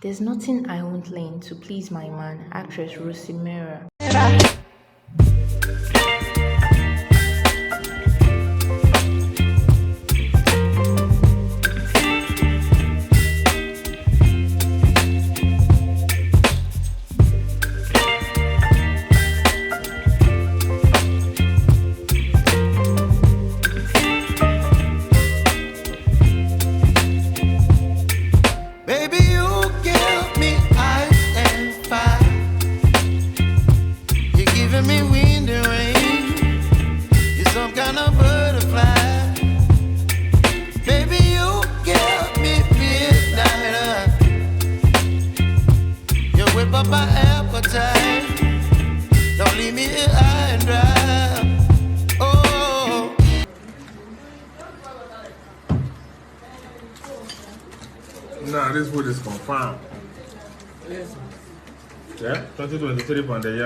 There's nothing I won't learn to please my man, actress Rosy Meurer. Baby, you give me ice and fire. You're giving me wind and rain. You're some kind of butterfly. Baby, you give me midnight. You whip up my appetite. Don't leave me here high and dry. Oh. Nah, this food is confirmed. Yeah, 2023 on the year.